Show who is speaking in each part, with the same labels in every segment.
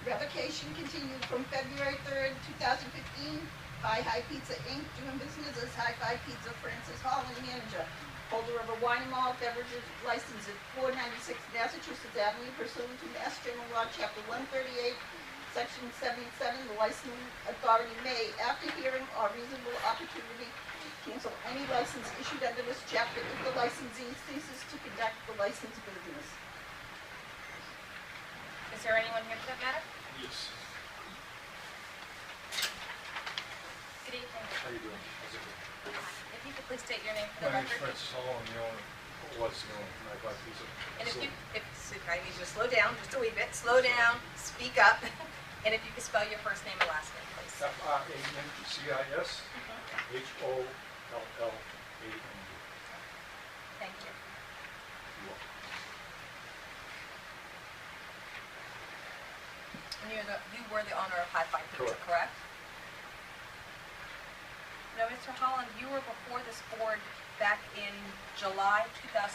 Speaker 1: Revocation continued from February 3rd, 2015. Hi Pizza Inc. doing business as Hi-Fi Pizza. Francis Holland, manager. Holder of a wine and malt beverages license at 496 Massachusetts Avenue pursuant to Mass General Law, Chapter 138, Section 77. The licensing authority may, after hearing or reasonable opportunity, cancel any license issued under this chapter if the licensee ceases to conduct the licensed business.
Speaker 2: Is there anyone here for that matter?
Speaker 3: Yes.
Speaker 2: Good evening.
Speaker 3: How you doing? How's it going?
Speaker 2: If you could please state your name for the
Speaker 3: My name's
Speaker 2: record.
Speaker 3: Francis Hall. I'm the owner, was the owner of Hi-Fi Pizza.
Speaker 2: And I need you to slow down just a wee bit. Slow down, speak up. And if you could spell your first name and last name, please.
Speaker 3: Francis Holland.
Speaker 2: Thank you. And you were the owner of Hi-Fi Pizza, correct? Now, Mr. Holland, you were before this board back in July 2014,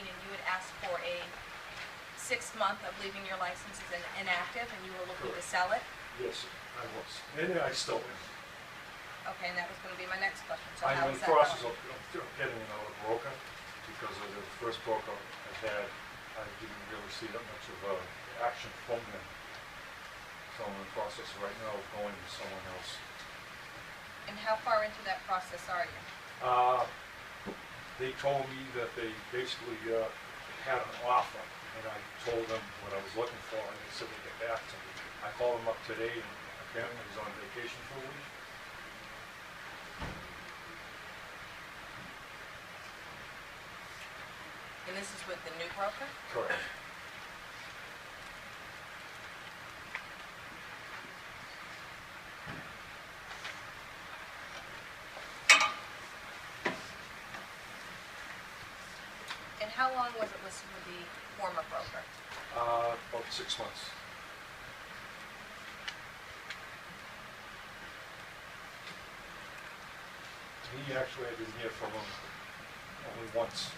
Speaker 2: and you had asked for a 6-month of leaving your licenses inactive, and you were looking to sell it?
Speaker 3: Yes, I was. And I still am.
Speaker 2: Okay, and that was going to be my next question. So
Speaker 3: I'm
Speaker 2: how
Speaker 3: in
Speaker 2: is
Speaker 3: the
Speaker 2: that
Speaker 3: process
Speaker 2: going?
Speaker 3: of getting another broker because of the first broker I had. I didn't really see that much of action from them. So I'm in the process right now of going to someone else.
Speaker 2: And how far into that process are you?
Speaker 3: They told me that they basically had an offer, and I told them what I was looking for, and they said they'd get back to me. I called them up today, and apparently he's on vacation for a week.
Speaker 2: And this is with the new broker?
Speaker 3: Correct.
Speaker 2: And how long was it listed with the former broker?
Speaker 3: About 6 months. He actually, I didn't hear from him only once.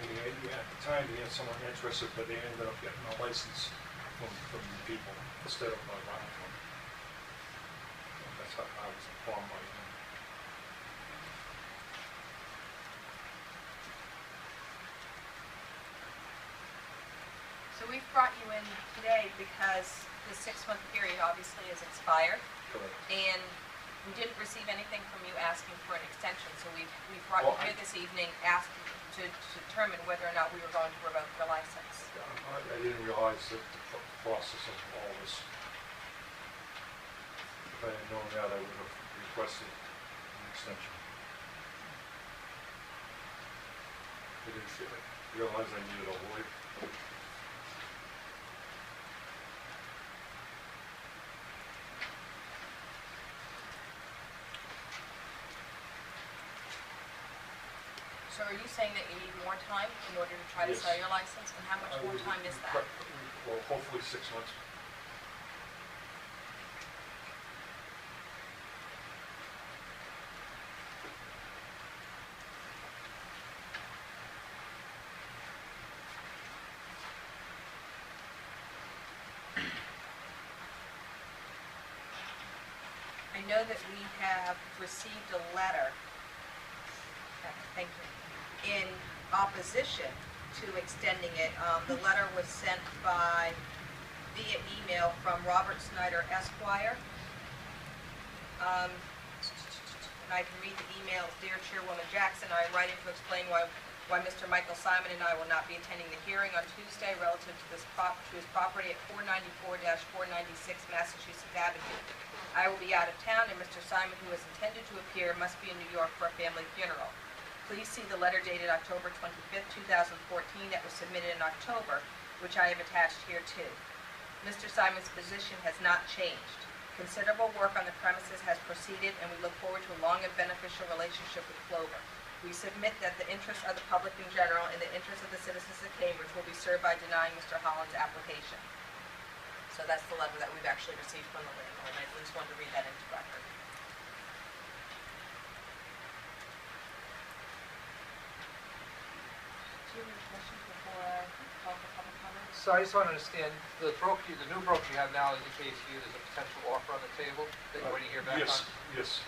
Speaker 3: At the time, he had someone interested, but they ended up getting a license from the people instead of my buying one. That's how I was informed by him.
Speaker 2: So we've brought you in today because the 6-month period obviously is expired.
Speaker 3: Correct.
Speaker 2: And we didn't receive anything from you asking for an extension, so we've brought you here this evening asking to determine whether or not we were going to revoke your license.
Speaker 3: I didn't realize the process of all this. If I had known that, I would have requested an extension. I didn't realize I needed a lawyer.
Speaker 2: So are you saying that you need more time in order to try to
Speaker 3: Yes.
Speaker 2: sell your license? And how much more time is that?
Speaker 3: Well, hopefully 6 months.
Speaker 2: I know that we have received a letter, thank you, in opposition to extending it. The letter was sent via email from Robert Snyder Esquire. And I can read the email. Dear Chairwoman Jackson, I am writing to explain why Mr. Michael Simon and I will not be attending the hearing on Tuesday relative to his property at 494-496 Massachusetts Avenue. I will be out of town, and Mr. Simon, who is intended to appear, must be in New York for a family funeral. Please see the letter dated October 25th, 2014 that was submitted in October, which I have attached here too. Mr. Simon's position has not changed. Considerable work on the premises has proceeded, and we look forward to a long and beneficial relationship with Clover. We submit that the interests of the public in general and the interests of the citizens of Cambridge will be served by denying Mr. Holland's application. So that's the letter that we've actually received from the landlord. I at least wanted to read that into record. you have any questions before I call for public comment?
Speaker 4: So I just want to understand, the new broker you have now indicates to you there's a potential offer on the table that you're waiting to hear back on?
Speaker 3: Yes, yes.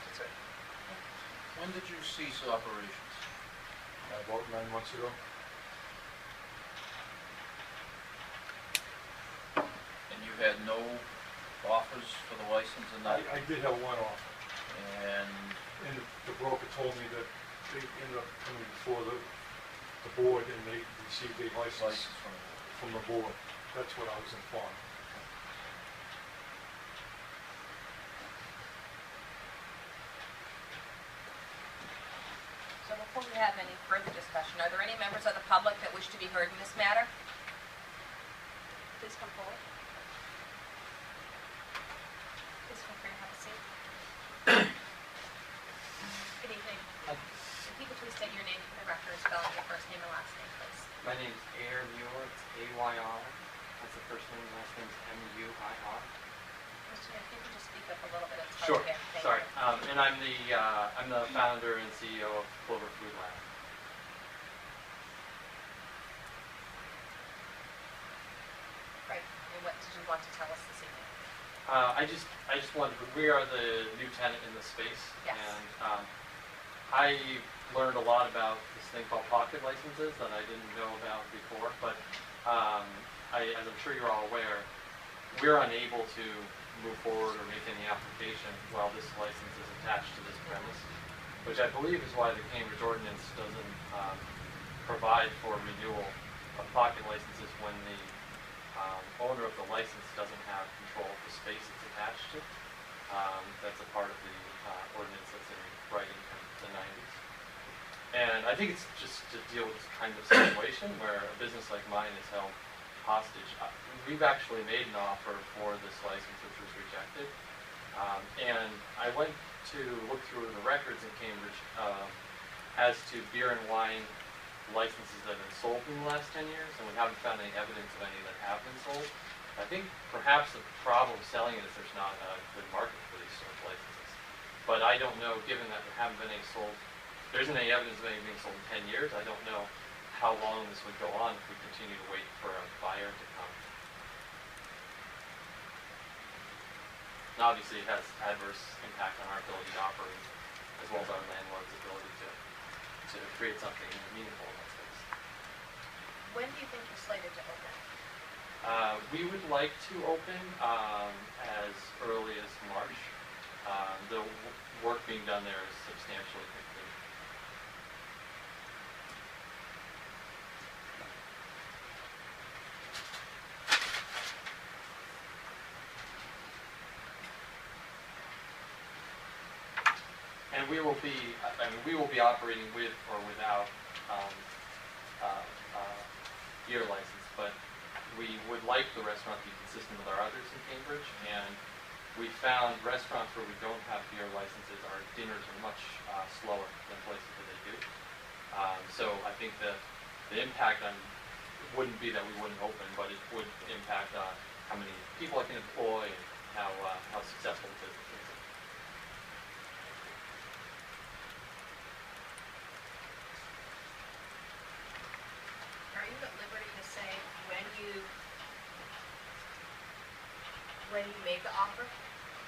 Speaker 4: That's it.
Speaker 5: When did you cease operations?
Speaker 3: About 9 months ago.
Speaker 5: And you had no offers for the license and that?
Speaker 3: I did have one offer,
Speaker 5: And
Speaker 3: and the broker told me that they ended up coming before the board and they received a license
Speaker 5: license from the
Speaker 3: from the board. That's what I was informed.
Speaker 2: So before we have any further discussion, are there any members of the public that wish to be heard in this matter? Please come forward. Please feel free to have a seat. Good evening. If you could please state your name for the record, spelling your first name and last name, please.
Speaker 6: My name's Ayer Muir, it's A-Y-R. That's the first name, last name's M-U-I-R.
Speaker 2: Mr. Mayor, if you could just speak up a little bit, it's
Speaker 6: Sure,
Speaker 2: hard to hear. Thank
Speaker 6: sorry.
Speaker 2: you.
Speaker 6: And I'm the founder and CEO of Clover Food Lab.
Speaker 2: Right, and what did you want to tell us this evening?
Speaker 6: I just wanted, we are the new tenant in the space.
Speaker 2: Yes.
Speaker 6: And I learned a lot about this thing called pocket licenses that I didn't know about before, but as I'm sure you're all aware, we're unable to move forward or make any application while this license is attached to this premise, which I believe is why the Cambridge ordinance doesn't provide for renewal of pocket licenses when the owner of the license doesn't have control of the space it's attached to. That's a part of the ordinance that's in writing from the 90s. And I think it's just to deal with this kind of situation where a business like mine is held hostage. We've actually made an offer for this license, which was rejected. And I went to look through the records in Cambridge as to beer and wine licenses that have been sold in the last 10 years, and we haven't found any evidence of any that have been sold. I think perhaps the problem selling it is there's not a good market for these sort of licenses. But I don't know, given that there haven't been any sold, there isn't any evidence of any being sold in 10 years, I don't know how long this would go on if we continue to wait for a buyer to come. And obviously it has adverse impact on our ability to operate, as well as our landlord's ability to create something meaningful in that space.
Speaker 2: When do you think you're slated to open?
Speaker 6: We would like to open as early as March. The work being done there is substantially complete. And we will be operating with or without beer license, but we would like the restaurant to be consistent with our others in Cambridge, and we found restaurants where we don't have beer licenses, our dinners are much slower than places that they do. So I think that the impact wouldn't be that we wouldn't open, but it would impact how many people I can employ and how successful the business is.
Speaker 2: Are you at liberty to say when you made the offer?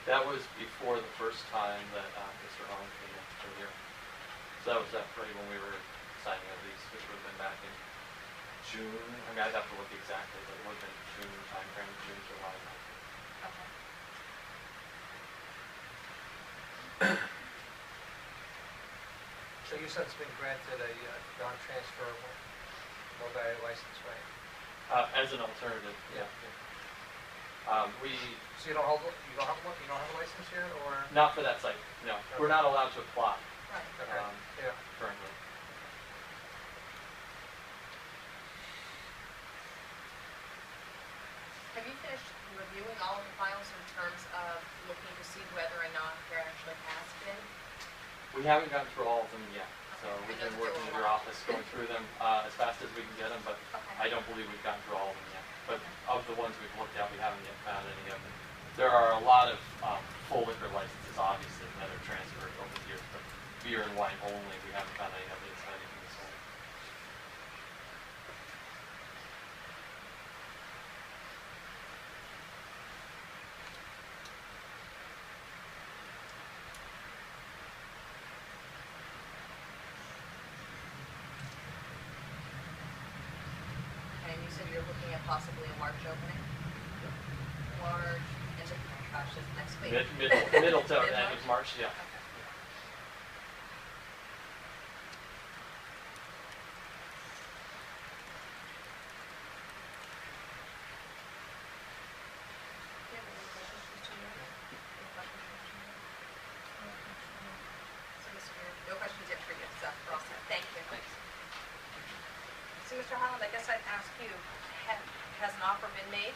Speaker 6: That was before the first time that Mr. Owen came in from here. So that was right when we were signing a lease, which would have been back in June. I mean, I'd have to look exactly, but it would have been June timeframe, June, July.
Speaker 2: Okay.
Speaker 4: So you said it's been granted a non-transferable, no-value license, right?
Speaker 6: As an alternative, yeah.
Speaker 4: So you don't have a license here, or?
Speaker 6: Not for that site, no. We're not allowed to apply
Speaker 2: Right.
Speaker 4: Okay, yeah.
Speaker 6: currently.
Speaker 2: Have you finished reviewing all of the files in terms of looking to see whether or not there actually has been?
Speaker 6: We haven't gotten through all of them yet. So we've
Speaker 2: I know
Speaker 6: been
Speaker 2: that there
Speaker 6: working
Speaker 2: were
Speaker 6: with
Speaker 2: a
Speaker 6: your
Speaker 2: lot.
Speaker 6: office, going through them as fast as we can get them, but
Speaker 2: Okay.
Speaker 6: I don't believe we've gotten through all of them yet. But of the ones we've looked at, we haven't yet found any of them. There are a lot of full liquor licenses, obviously, that are transferred over the years, but beer and wine only, we haven't found any evidence of anything sold.
Speaker 2: And you said you're looking at possibly a March opening? March, is it, gosh, it's next week.
Speaker 6: Middle to end
Speaker 2: Mid-March?
Speaker 6: of March, yeah.
Speaker 2: Okay. Do you have any questions, Mr. Mayor? Any questions, Mr. Mayor? So, Mr. Mayor, no questions yet for you, so we're all set. Thank you. Thanks. So, Mr. Holland, I guess I'd ask you, has an offer been made?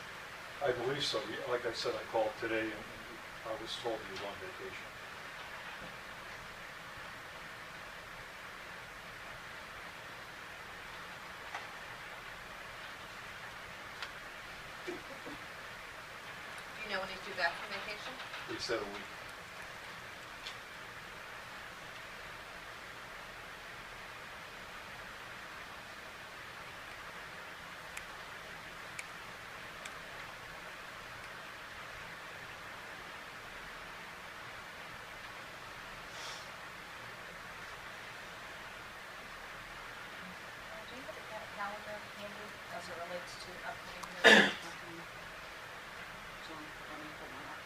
Speaker 3: I believe so. Like I said, I called today and I was told he was on vacation.
Speaker 2: Do you know when he's due back from vacation?
Speaker 3: He said a week.
Speaker 2: Do you have a calendar handy as it relates to upcoming hearings?
Speaker 1: So, let me pull one up.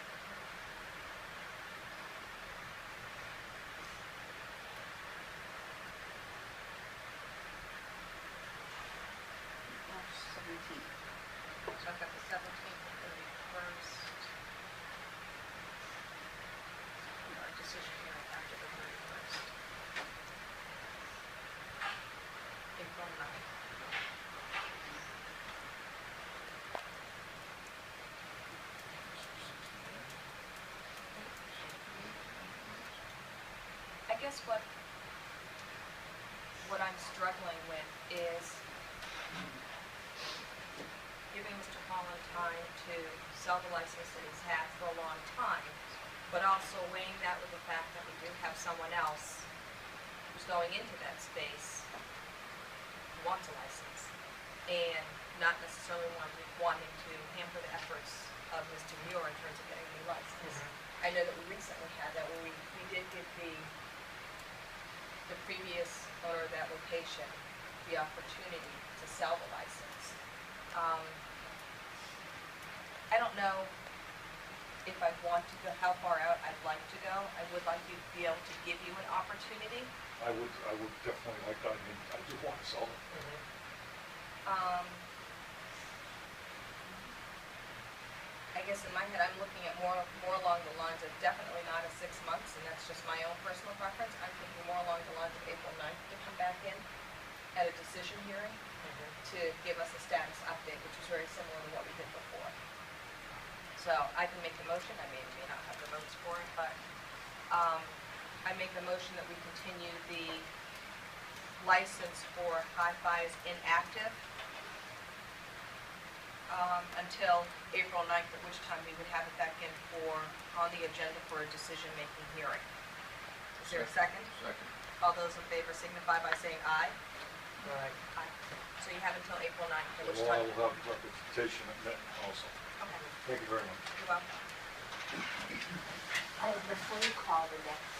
Speaker 1: March 17th.
Speaker 2: So I've got the 17th, the 31st. Our decision hearing after the 31st. April 9th. I guess what I'm struggling with is giving Mr. Holland time to sell the license that he's had for a long time, but also weighing that with the fact that we do have someone else who's going into that space who wants a license, and not necessarily wanting to hamper the efforts of Mr. Muir in terms of getting a new license. I know that we recently had that where we did give the previous owner of that location the opportunity to sell the license. I don't know if I'd want to go, how far out I'd like to go. I would like to be able to give you an opportunity.
Speaker 3: I would definitely like that. I mean, I do want to sell it.
Speaker 2: I guess in my head, I'm looking at more along the lines of definitely not a 6 months, and that's just my own personal preference. I'm thinking more along the lines of April 9th to come back in at a decision hearing to give us a status update, which is very similar to what we did before. So I can make the motion, I may not have the votes for it, but I make the motion that we continue the license for Hi-Fi's inactive until April 9th, at which time we would have it back in on the agenda for a decision-making hearing. Is there a second?
Speaker 5: Second.
Speaker 2: All those in favor signify by saying aye.
Speaker 4: Right.
Speaker 2: Aye. So you have until April 9th, at which
Speaker 3: Well, I
Speaker 2: time.
Speaker 3: will have representation at Benton also.
Speaker 2: Okay,
Speaker 3: Thank you very much.
Speaker 2: you're welcome.
Speaker 7: Before you call the next